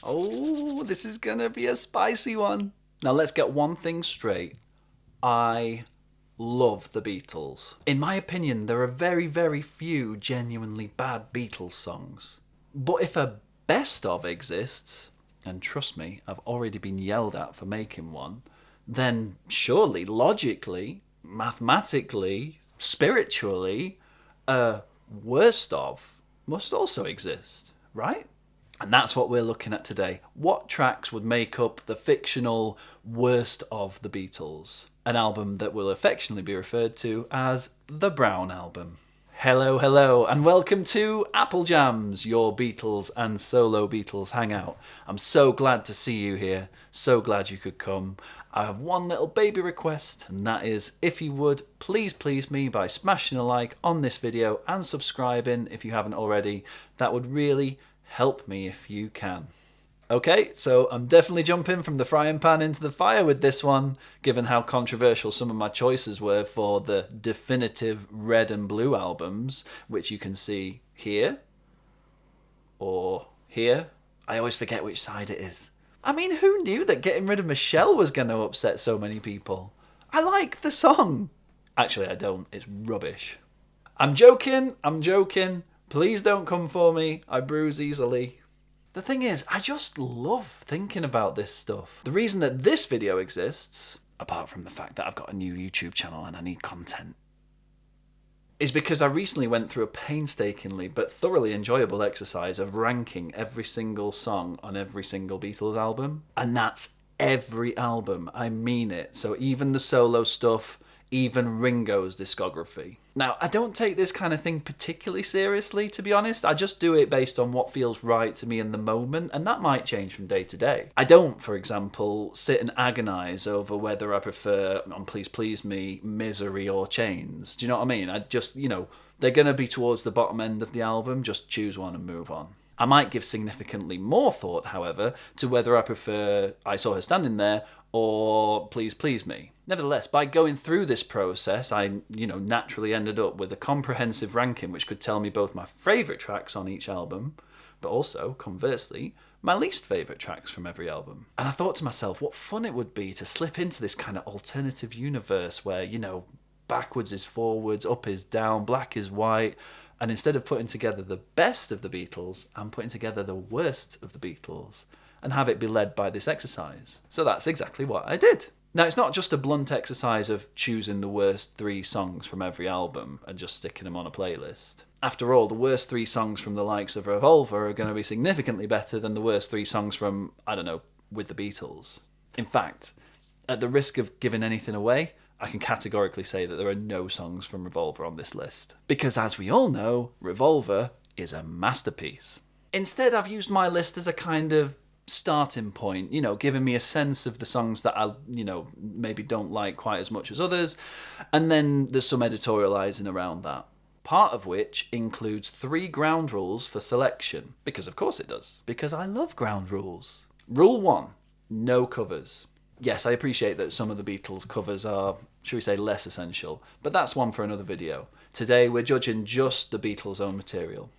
Oh, this is gonna be a spicy one. Now let's get one thing straight. I love the Beatles. In my opinion, there are very, very few genuinely bad Beatles songs. But if a best of exists, and trust me, I've already been yelled at for making one, then surely, logically, mathematically, spiritually, a worst of must also exist, right? And that's what we're looking at today. What tracks would make up the fictional worst of the Beatles? An album that will affectionately be referred to as the Brown Album. Hello, hello, and welcome to Apple Jams, your Beatles and solo Beatles hangout. I'm so glad to see you here, so glad you could come. I have one little baby request, and that is, if you would, please me by smashing a like on this video and subscribing if you haven't already. That would really help me if you can. Okay, so I'm definitely jumping from the frying pan into the fire with this one, given how controversial some of my choices were for the definitive red and blue albums, which you can see here, or here. I always forget which side it is. I mean, who knew that getting rid of Michelle was going to upset so many people? I like the song. Actually, I don't. It's rubbish. I'm joking. Please don't come for me. I bruise easily. The thing is, I just love thinking about this stuff. The reason that this video exists, apart from the fact that I've got a new YouTube channel and I need content, is because I recently went through a painstakingly but thoroughly enjoyable exercise of ranking every single song on every single Beatles album. And that's every album. I mean it. So even the solo stuff, even Ringo's discography. Now, I don't take this kind of thing particularly seriously, to be honest. I just do it based on what feels right to me in the moment, and that might change from day to day. I don't, for example, sit and agonise over whether I prefer, on Please Please Me, Misery or Chains. Do you know what I mean? I just, they're going to be towards the bottom end of the album, just choose one and move on. I might give significantly more thought, however, to whether I prefer I Saw Her Standing There or Please Please Me. Nevertheless, by going through this process, I, naturally ended up with a comprehensive ranking which could tell me both my favourite tracks on each album, but also, conversely, my least favourite tracks from every album. And I thought to myself, what fun it would be to slip into this kind of alternative universe where, backwards is forwards, up is down, black is white, and instead of putting together the best of the Beatles, I'm putting together the worst of the Beatles and have it be led by this exercise. So that's exactly what I did. Now, it's not just a blunt exercise of choosing the worst 3 songs from every album and just sticking them on a playlist. After all, the worst 3 songs from the likes of Revolver are going to be significantly better than the worst 3 songs from, With the Beatles. In fact, at the risk of giving anything away, I can categorically say that there are no songs from Revolver on this list. Because as we all know, Revolver is a masterpiece. Instead, I've used my list as a kind of starting point, giving me a sense of the songs that I, maybe don't like quite as much as others. And then there's some editorializing around that. Part of which includes 3 ground rules for selection. Because of course it does. Because I love ground rules. Rule 1, no covers. Yes, I appreciate that some of the Beatles covers are, should we say, less essential. But that's one for another video. Today we're judging just the Beatles' own material.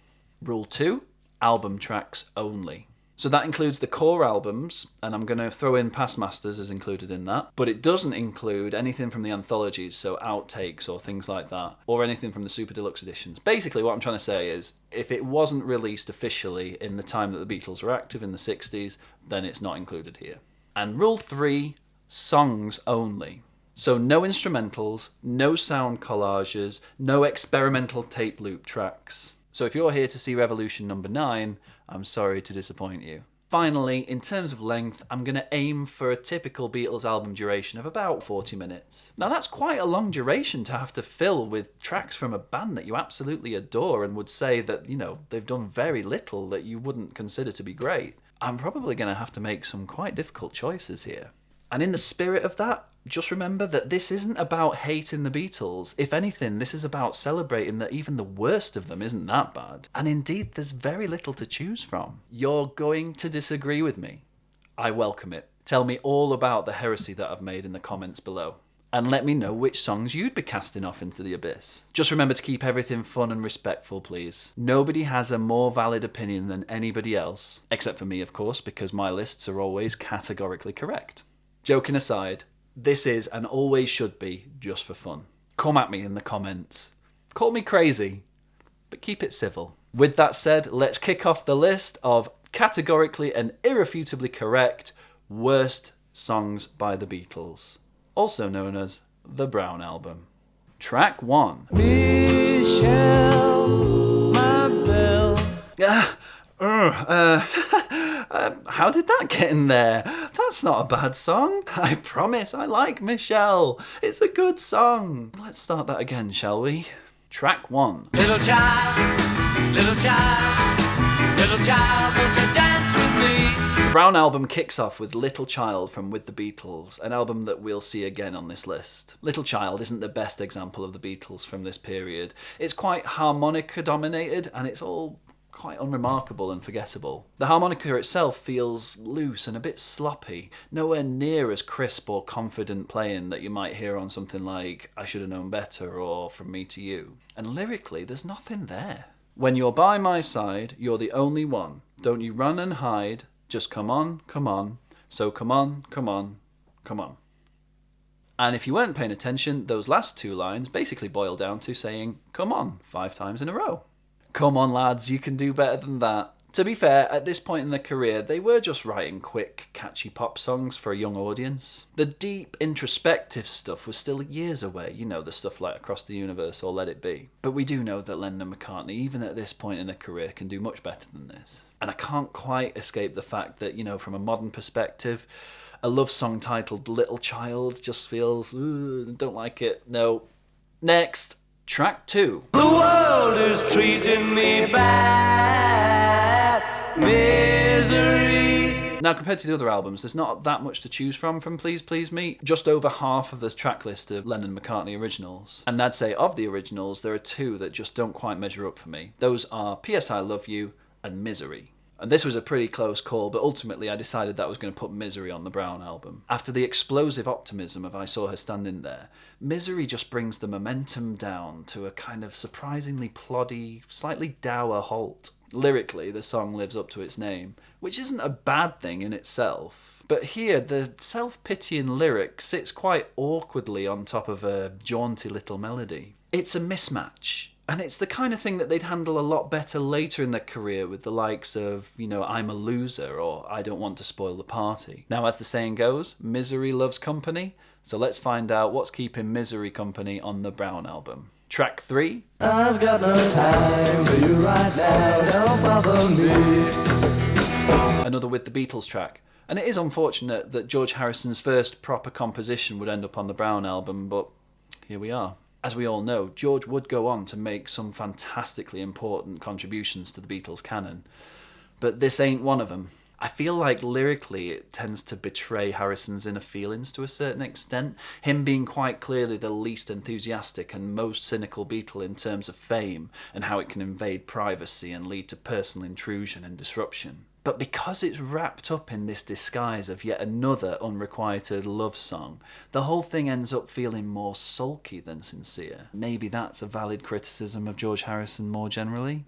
Rule 2, album tracks only. So that includes the core albums, and I'm going to throw in Past Masters as included in that. But it doesn't include anything from the anthologies, so outtakes or things like that, or anything from the Super Deluxe editions. Basically, what I'm trying to say is, if it wasn't released officially in the time that the Beatles were active in the 60s, then it's not included here. And rule 3, songs only. So no instrumentals, no sound collages, no experimental tape loop tracks. So if you're here to see Revolution number 9, I'm sorry to disappoint you. Finally, in terms of length, I'm going to aim for a typical Beatles album duration of about 40 minutes. Now that's quite a long duration to have to fill with tracks from a band that you absolutely adore and would say that, they've done very little that you wouldn't consider to be great. I'm probably going to have to make some quite difficult choices here. And in the spirit of that, just remember that this isn't about hating the Beatles. If anything, this is about celebrating that even the worst of them isn't that bad. And indeed, there's very little to choose from. You're going to disagree with me. I welcome it. Tell me all about the heresy that I've made in the comments below. and let me know which songs you'd be casting off into the abyss. Just remember to keep everything fun and respectful, please. Nobody has a more valid opinion than anybody else, except for me, of course, because my lists are always categorically correct. Joking aside, this is and always should be just for fun. Come at me in the comments. Call me crazy, but keep it civil. With that said, let's kick off the list of categorically and irrefutably correct worst songs by the Beatles, also known as the Brown Album. Track 1. Michelle, my belle. How did that get in there? That's not a bad song. I promise I like Michelle. It's a good song. Let's start that again, shall we? Track 1. Little child, little child, little child, won't you dance with me? The Brown Album kicks off with Little Child from With the Beatles, an album that we'll see again on this list. Little Child isn't the best example of the Beatles from this period. It's quite harmonica dominated, and it's all quite unremarkable and forgettable. The harmonica itself feels loose and a bit sloppy, nowhere near as crisp or confident playing that you might hear on something like I Should Have Known Better or From Me to You. And lyrically, there's nothing there. When you're by my side, you're the only one. Don't you run and hide, just come on, so come on, come on, come on. And if you weren't paying attention, those last two lines basically boil down to saying come on 5 times in a row. Come on, lads, you can do better than that. To be fair, at this point in their career, they were just writing quick, catchy pop songs for a young audience. The deep, introspective stuff was still years away, you know, the stuff like Across the Universe or Let It Be. But we do know that Lennon and McCartney, even at this point in their career, can do much better than this. And I can't quite escape the fact that, you know, from a modern perspective, a love song titled Little Child just feels, don't like it, no. Next. Track 2. The world is treating me bad. Misery. Now, compared to the other albums, there's not that much to choose from Please Please Me. Just over half of this track list are Lennon McCartney originals. And I'd say of the originals, there are 2 that just don't quite measure up for me. Those are P.S. I Love You and Misery. And this was a pretty close call, but ultimately I decided that I was going to put Misery on the Brown Album. After the explosive optimism of I Saw Her Standing There, Misery just brings the momentum down to a kind of surprisingly ploddy, slightly dour halt. Lyrically, the song lives up to its name, which isn't a bad thing in itself. But here, the self-pitying lyric sits quite awkwardly on top of a jaunty little melody. It's a mismatch. And it's the kind of thing that they'd handle a lot better later in their career with the likes of, you know, I'm a Loser or I Don't Want to Spoil the Party. Now, as the saying goes, misery loves company. So let's find out what's keeping Misery company on the Brown Album. Track 3. I've got no time for you right now, don't bother me. Another With the Beatles track. And it is unfortunate that George Harrison's first proper composition would end up on the Brown Album, but here we are. As we all know, George would go on to make some fantastically important contributions to the Beatles canon, but this ain't one of them. I feel like lyrically it tends to betray Harrison's inner feelings to a certain extent, him being quite clearly the least enthusiastic and most cynical Beatle in terms of fame and how it can invade privacy and lead to personal intrusion and disruption. But because it's wrapped up in this disguise of yet another unrequited love song, the whole thing ends up feeling more sulky than sincere. Maybe that's a valid criticism of George Harrison more generally.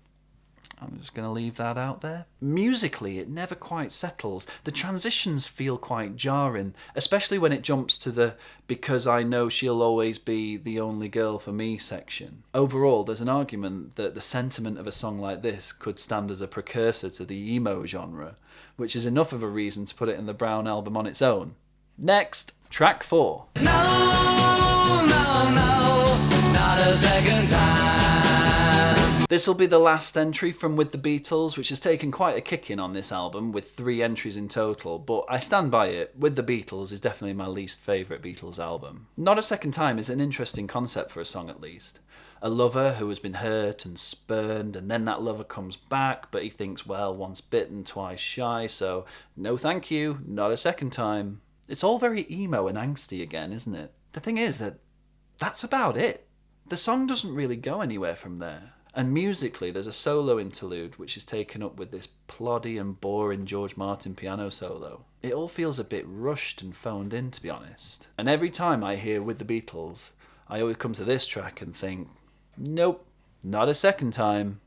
I'm just going to leave that out there. Musically, it never quite settles. The transitions feel quite jarring, especially when it jumps to the because I know she'll always be the only girl for me section. Overall, there's an argument that the sentiment of a song like this could stand as a precursor to the emo genre, which is enough of a reason to put it in the Brown Album on its own. Next, track 4. No, no, no, not a second time. This will be the last entry from With the Beatles, which has taken quite a kicking on this album, with 3 entries in total, but I stand by it. With the Beatles is definitely my least favourite Beatles album. Not a Second Time is an interesting concept for a song at least. A lover who has been hurt and spurned, and then that lover comes back, but he thinks, well, once bitten, twice shy, so no thank you, not a second time. It's all very emo and angsty again, isn't it? The thing is that that's about it. The song doesn't really go anywhere from there. And musically, there's a solo interlude which is taken up with this ploddy and boring George Martin piano solo. It all feels a bit rushed and phoned in, to be honest. And every time I hear With the Beatles, I always come to this track and think, nope, not a second time.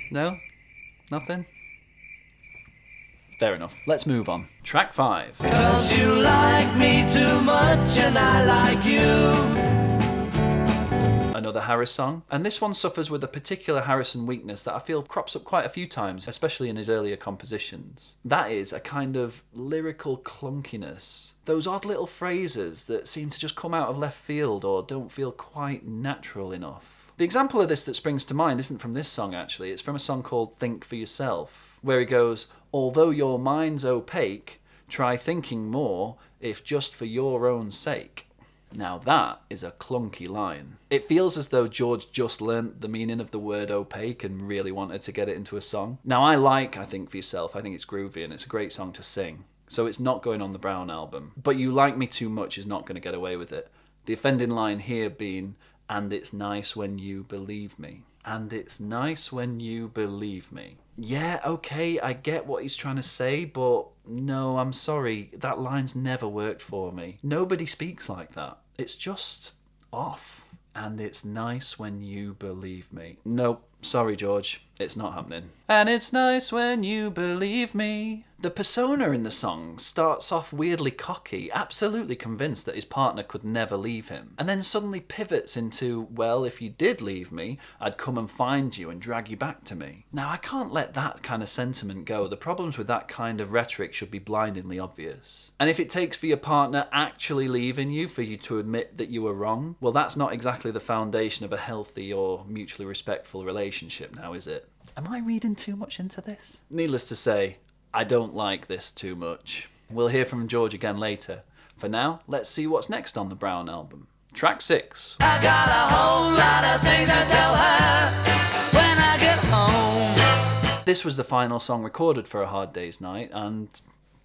No? Nothing? Fair enough. Let's move on. Track 5. 'Cause you like me too much and I like you. Another Harris song, and this one suffers with a particular Harrison weakness that I feel crops up quite a few times, especially in his earlier compositions. That is a kind of lyrical clunkiness. Those odd little phrases that seem to just come out of left field or don't feel quite natural enough. The example of this that springs to mind isn't from this song actually, it's from a song called Think for Yourself, where he goes, although your mind's opaque, try thinking more if just for your own sake. Now that is a clunky line. It feels as though George just learnt the meaning of the word opaque and really wanted to get it into a song. Now I Think for Yourself, I think it's groovy and it's a great song to sing, so it's not going on the Brown album. But You Like Me Too Much is not going to get away with it. The offending line here being, and it's nice when you believe me. And it's nice when you believe me. Yeah, okay, I get what he's trying to say, but no, I'm sorry, that line's never worked for me. Nobody speaks like that. It's just off. And it's nice when you believe me. Nope, sorry George, it's not happening. And it's nice when you believe me. The persona in the song starts off weirdly cocky, absolutely convinced that his partner could never leave him, and then suddenly pivots into, well, if you did leave me, I'd come and find you and drag you back to me. Now, I can't let that kind of sentiment go. The problems with that kind of rhetoric should be blindingly obvious. And if it takes for your partner actually leaving you for you to admit that you were wrong, well, that's not exactly the foundation of a healthy or mutually respectful relationship now, is it? Am I reading too much into this? Needless to say, I don't like this too much. We'll hear from George again later. For now, let's see what's next on the Brown album. Track 6. I got a whole lot of things to tell her when I get home. This was the final song recorded for A Hard Day's Night, and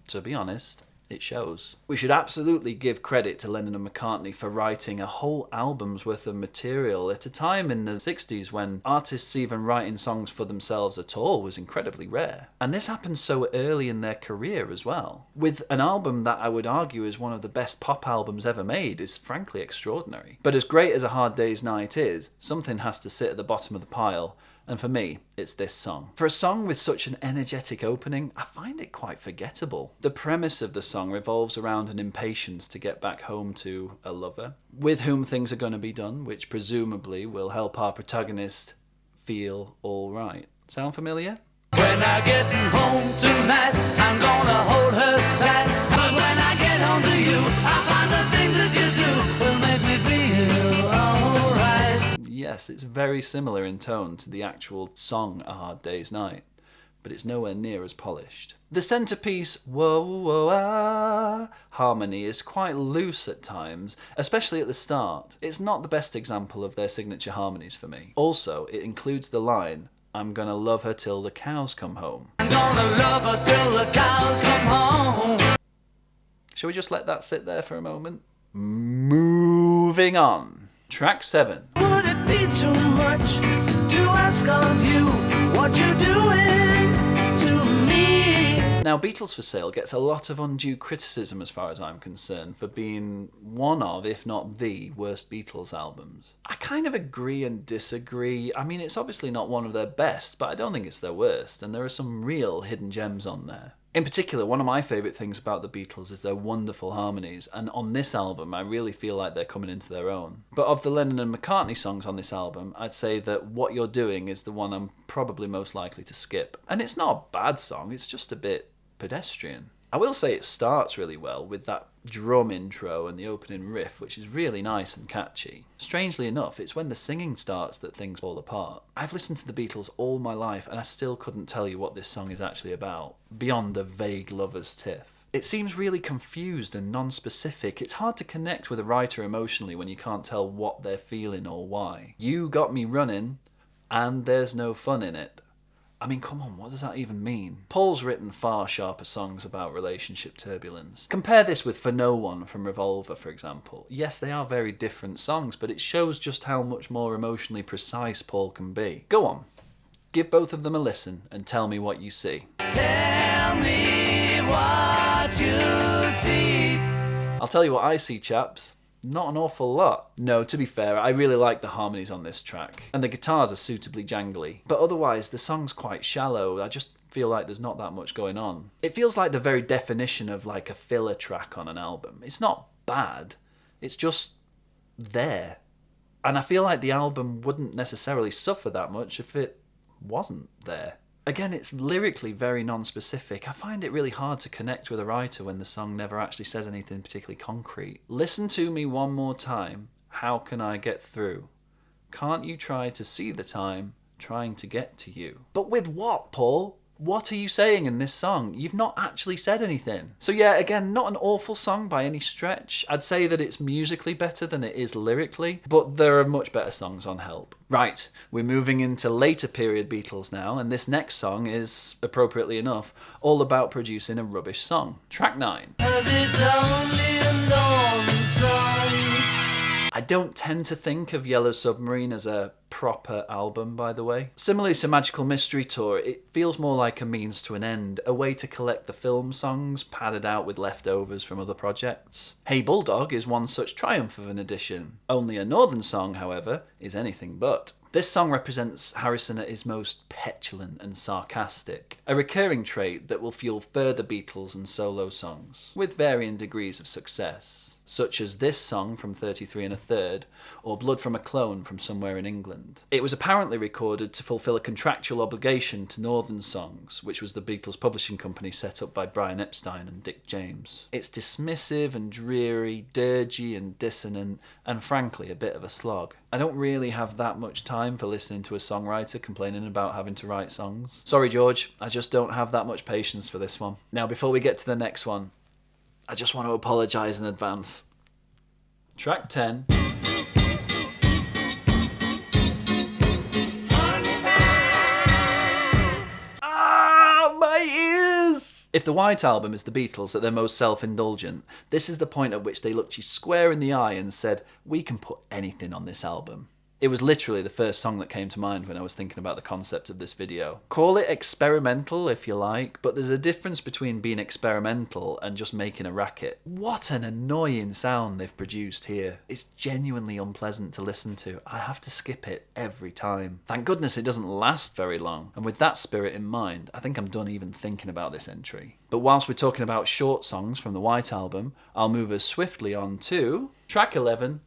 to be honest, it shows. We should absolutely give credit to Lennon and McCartney for writing a whole album's worth of material at a time in the 60s when artists even writing songs for themselves at all was incredibly rare. And this happened so early in their career as well. With an album that I would argue is one of the best pop albums ever made is frankly extraordinary. But as great as A Hard Day's Night is, something has to sit at the bottom of the pile. And for me, it's this song. For a song with such an energetic opening, I find it quite forgettable. The premise of the song revolves around an impatience to get back home to a lover, with whom things are going to be done, which presumably will help our protagonist feel all right. Sound familiar? When I get home tonight, I'm gonna hold her tight. But when I get home to you, I find the things that you do will make me feel alright. Yes, it's very similar in tone to the actual song A Hard Day's Night, but it's nowhere near as polished. The centrepiece, whoa, whoa, ah, harmony is quite loose at times, especially at the start. It's not the best example of their signature harmonies for me. Also, it includes the line, I'm gonna love her till the cows come home. I'm gonna love her till the cows come home. Shall we just let that sit there for a moment? Moving on. Track 7. Would it be too much to ask of you what you're doing to me? Now, Beatles for Sale gets a lot of undue criticism as far as I'm concerned for being one of, if not the, worst Beatles albums. I kind of agree and disagree. I mean, it's obviously not one of their best, but I don't think it's their worst, and there are some real hidden gems on there. In particular, one of my favourite things about the Beatles is their wonderful harmonies, and on this album I really feel like they're coming into their own. But of the Lennon and McCartney songs on this album, I'd say that What You're Doing is the one I'm probably most likely to skip. And it's not a bad song, it's just a bit pedestrian. I will say it starts really well with that drum intro and the opening riff, which is really nice and catchy. Strangely enough, it's when the singing starts that things fall apart. I've listened to the Beatles all my life and I still couldn't tell you what this song is actually about, beyond a vague lover's tiff. It seems really confused and non-specific. It's hard to connect with a writer emotionally when you can't tell what they're feeling or why. You got me running, and there's no fun in it. I mean, come on, what does that even mean? Paul's written far sharper songs about relationship turbulence. Compare this with For No One from Revolver, for example. Yes, they are very different songs, but it shows just how much more emotionally precise Paul can be. Go on, give both of them a listen and tell me what you see. Tell me what you see. I'll tell you what I see, chaps. Not an awful lot. No, to be fair, I really like the harmonies on this track, and the guitars are suitably jangly, but otherwise the song's quite shallow. I just feel like there's not that much going on. It feels like the very definition of like a filler track on an album. It's not bad, it's just there. And I feel like the album wouldn't necessarily suffer that much if it wasn't there. Again, it's lyrically very non-specific. I find it really hard to connect with a writer when the song never actually says anything particularly concrete. Listen to me one more time. How can I get through? Can't you try to see the time trying to get to you? But with what, Paul? What are you saying in this song? You've not actually said anything. So yeah, again, not an awful song by any stretch. I'd say that it's musically better than it is lyrically, but there are much better songs on Help. Right, we're moving into later period Beatles now, and this next song is, appropriately enough, all about producing a rubbish song. Track 9. 'Cause it's only a normal song. I don't tend to think of Yellow Submarine as a proper album, by the way. Similarly to Magical Mystery Tour, it feels more like a means to an end, a way to collect the film songs padded out with leftovers from other projects. Hey Bulldog is one such triumph of an addition. Only a Northern Song, however, is anything but. This song represents Harrison at his most petulant and sarcastic, a recurring trait that will fuel further Beatles and solo songs, with varying degrees of success, such as this song from 33 1/3, or Blood from a Clone from Somewhere in England. It was apparently recorded to fulfill a contractual obligation to Northern Songs, which was the Beatles publishing company set up by Brian Epstein and Dick James. It's dismissive and dreary, dirgy and dissonant, and frankly a bit of a slog. I don't really have that much time for listening to a songwriter complaining about having to write songs. Sorry George, I just don't have that much patience for this one. Now before we get to the next one, I just want to apologise in advance. Track 10. Ah, my ears! If the White Album is the Beatles at their most self-indulgent, this is the point at which they looked you square in the eye and said, we can put anything on this album. It was literally the first song that came to mind when I was thinking about the concept of this video. Call it experimental if you like, but there's a difference between being experimental and just making a racket. What an annoying sound they've produced here. It's genuinely unpleasant to listen to. I have to skip it every time. Thank goodness it doesn't last very long. And with that spirit in mind, I think I'm done even thinking about this entry. But whilst we're talking about short songs from the White Album, I'll move us swiftly on to track 11.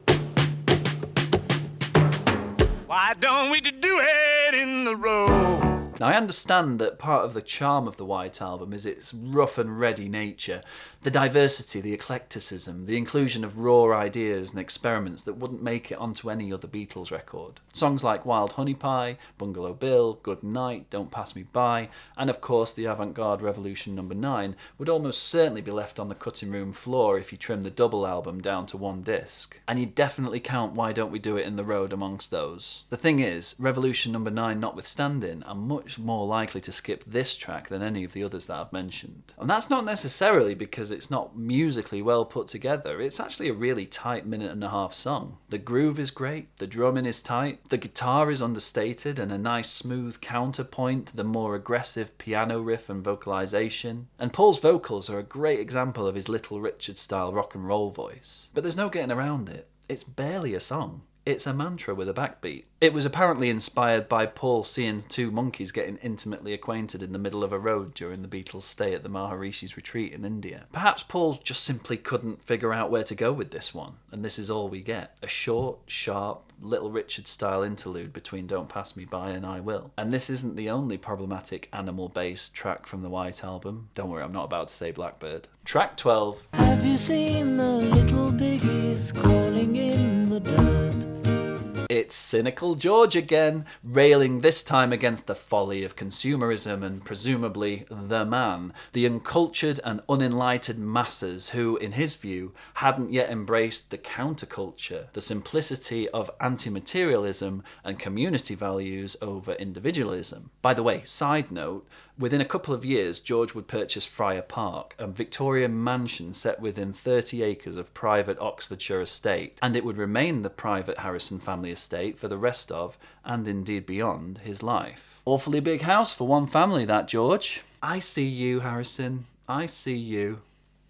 Why don't we do it in the road? Now I understand that part of the charm of the White Album is its rough and ready nature, the diversity, the eclecticism, the inclusion of raw ideas and experiments that wouldn't make it onto any other Beatles record. Songs like Wild Honey Pie, Bungalow Bill, Goodnight, Don't Pass Me By, and of course the avant-garde Revolution No. 9 would almost certainly be left on the cutting room floor if you trim the double album down to one disc. And you'd definitely count Why Don't We Do It in the Road amongst those. The thing is, Revolution No. 9 notwithstanding, I'm much more likely to skip this track than any of the others that I've mentioned. And that's not necessarily because it's not musically well put together, it's actually a really tight minute-and-a-half song. The groove is great, the drumming is tight, the guitar is understated and a nice smooth counterpoint to the more aggressive piano riff and vocalization. And Paul's vocals are a great example of his Little Richard style rock and roll voice. But there's no getting around it. It's barely a song. It's a mantra with a backbeat. It was apparently inspired by Paul seeing two monkeys getting intimately acquainted in the middle of a road during the Beatles' stay at the Maharishi's retreat in India. Perhaps Paul just simply couldn't figure out where to go with this one, and this is all we get. A short, sharp, Little Richard-style interlude between Don't Pass Me By and I Will. And this isn't the only problematic animal-based track from the White Album. Don't worry, I'm not about to say Blackbird. Track 12. Have you seen the little piggies crawling in the dirt? It's cynical George again, railing this time against the folly of consumerism and presumably the man, the uncultured and unenlightened masses who, in his view, hadn't yet embraced the counterculture, the simplicity of anti-materialism and community values over individualism. By the way, side note, within a couple of years, George would purchase Friar Park, a Victorian mansion set within 30 acres of private Oxfordshire estate, and it would remain the private Harrison family estate for the rest of, and indeed beyond, his life. Awfully big house for one family, that, George. I see you, Harrison. I see you.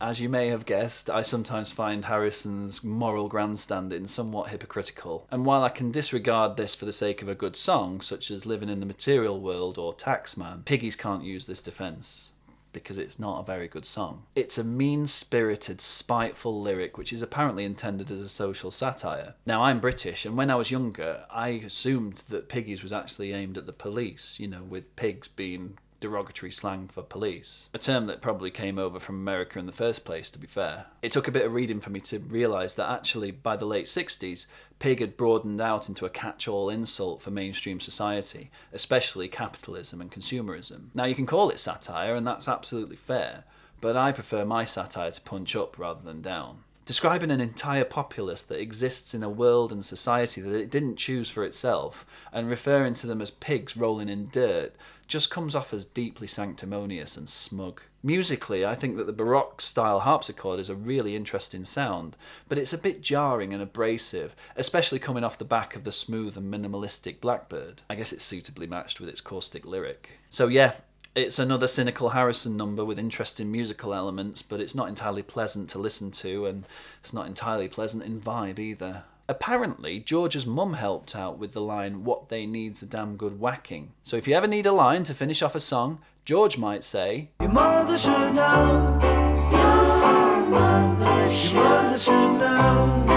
As you may have guessed, I sometimes find Harrison's moral grandstanding somewhat hypocritical, and while I can disregard this for the sake of a good song, such as Living in the Material World or Taxman, Piggies can't use this defence, because it's not a very good song. It's a mean-spirited, spiteful lyric which is apparently intended as a social satire. Now, I'm British, and when I was younger, I assumed that Piggies was actually aimed at the police, with pigs being derogatory slang for police. A term that probably came over from America in the first place, to be fair. It took a bit of reading for me to realise that actually, by the late 60s, pig had broadened out into a catch-all insult for mainstream society, especially capitalism and consumerism. Now, you can call it satire, and that's absolutely fair, but I prefer my satire to punch up rather than down. Describing an entire populace that exists in a world and society that it didn't choose for itself, and referring to them as pigs rolling in dirt, just comes off as deeply sanctimonious and smug. Musically, I think that the Baroque-style harpsichord is a really interesting sound, but it's a bit jarring and abrasive, especially coming off the back of the smooth and minimalistic Blackbird. I guess it's suitably matched with its caustic lyric. So yeah, it's another cynical Harrison number with interesting musical elements, but it's not entirely pleasant to listen to, and it's not entirely pleasant in vibe either. Apparently, George's mum helped out with the line, "What they need's a damn good whacking." So if you ever need a line to finish off a song, George might say, "Your mother should know, your mother should know."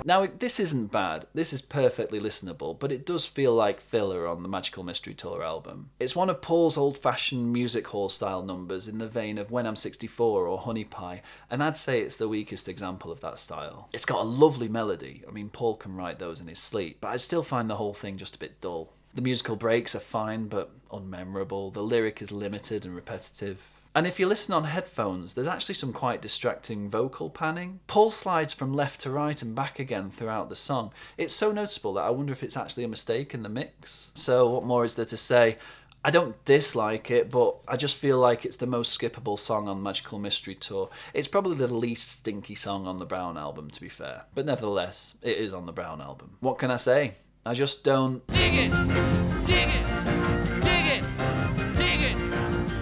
Now, this isn't bad. This is perfectly listenable, but it does feel like filler on the Magical Mystery Tour album. It's one of Paul's old-fashioned music hall-style numbers in the vein of When I'm 64 or Honey Pie, and I'd say it's the weakest example of that style. It's got a lovely melody. I mean, Paul can write those in his sleep, but I still find the whole thing just a bit dull. The musical breaks are fine, but unmemorable. The lyric is limited and repetitive. And if you listen on headphones, there's actually some quite distracting vocal panning. Paul slides from left to right and back again throughout the song. It's so noticeable that I wonder if it's actually a mistake in the mix. So what more is there to say? I don't dislike it, but I just feel like it's the most skippable song on Magical Mystery Tour. It's probably the least stinky song on the Brown album, to be fair. But nevertheless, it is on the Brown album. What can I say? I just don't... Dig it! Dig it! Dig it! Dig it!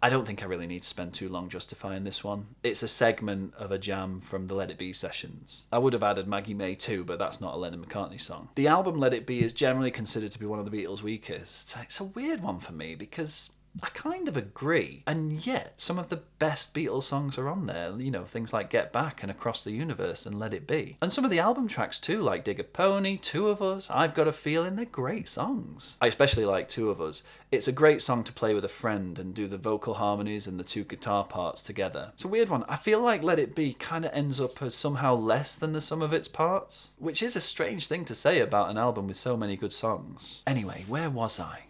I don't think I really need to spend too long justifying this one. It's a segment of a jam from the Let It Be sessions. I would have added Maggie May too, but that's not a Lennon McCartney song. The album Let It Be is generally considered to be one of the Beatles' weakest. It's a weird one for me because I kind of agree, and yet some of the best Beatles songs are on there, things like Get Back and Across the Universe and Let It Be. And some of the album tracks too, like Dig a Pony, Two of Us, I've Got a Feeling, they're great songs. I especially like Two of Us. It's a great song to play with a friend and do the vocal harmonies and the two guitar parts together. It's a weird one. I feel like Let It Be kind of ends up as somehow less than the sum of its parts, which is a strange thing to say about an album with so many good songs. Anyway, where was I?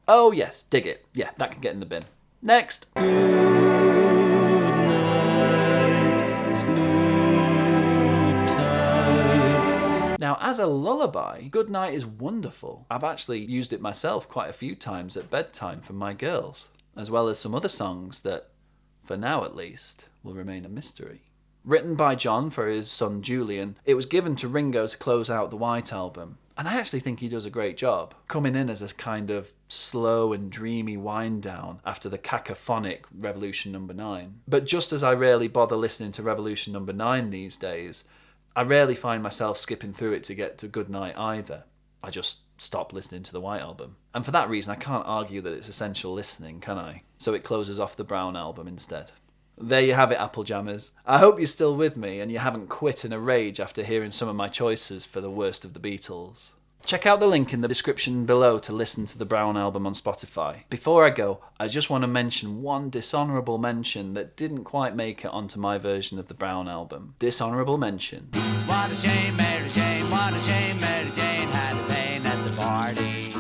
Oh yes, Dig It. Yeah, that can get in the bin. Next. Now, as a lullaby, Goodnight is wonderful. I've actually used it myself quite a few times at bedtime for my girls, as well as some other songs that, for now at least, will remain a mystery. Written by John for his son Julian, it was given to Ringo to close out the White Album. And I actually think he does a great job, coming in as a kind of slow and dreamy wind down after the cacophonic Revolution No. 9. But just as I rarely bother listening to Revolution No. 9 these days, I rarely find myself skipping through it to get to Goodnight either. I just stop listening to the White Album. And for that reason, I can't argue that it's essential listening, can I? So it closes off the Brown Album instead. There you have it, Apple Jammers. I hope you're still with me and you haven't quit in a rage after hearing some of my choices for the worst of the Beatles. Check out the link in the description below to listen to the Brown album on Spotify. Before I go, I just want to mention one dishonourable mention that didn't quite make it onto my version of the Brown album. Dishonourable mention. What a shame, Mary Jane, what a shame, Mary Jane had a pain at the party.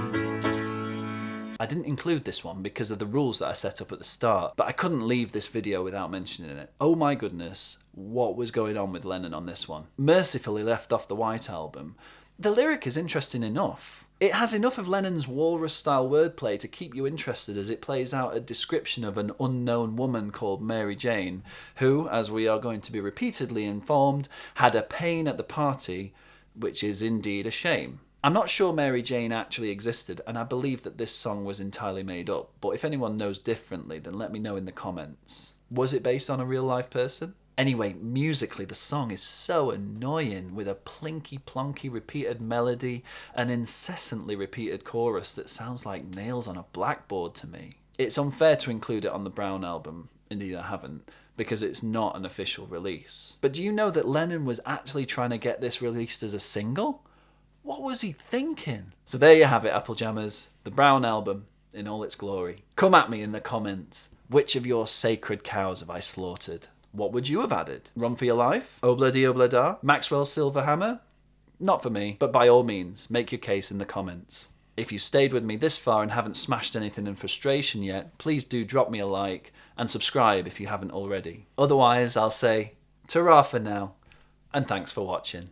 I didn't include this one because of the rules that I set up at the start, but I couldn't leave this video without mentioning it. Oh my goodness, what was going on with Lennon on this one? Mercifully left off the White Album. The lyric is interesting enough. It has enough of Lennon's walrus-style wordplay to keep you interested as it plays out a description of an unknown woman called Mary Jane, who, as we are going to be repeatedly informed, had a pain at the party, which is indeed a shame. I'm not sure Mary Jane actually existed, and I believe that this song was entirely made up, but if anyone knows differently, then let me know in the comments. Was it based on a real-life person? Anyway, musically, the song is so annoying, with a plinky-plonky repeated melody, an incessantly repeated chorus that sounds like nails on a blackboard to me. It's unfair to include it on the Brown album, indeed I haven't, because it's not an official release. But do you know that Lennon was actually trying to get this released as a single? What was he thinking? So there you have it, Apple Jammers, the Brown album in all its glory. Come at me in the comments. Which of your sacred cows have I slaughtered? What would you have added? Run for Your Life? Obladi Oblada? Maxwell's Silver Hammer? Not for me, but by all means, make your case in the comments. If you stayed with me this far and haven't smashed anything in frustration yet, please do drop me a like and subscribe if you haven't already. Otherwise, I'll say ta-ra for now, and thanks for watching.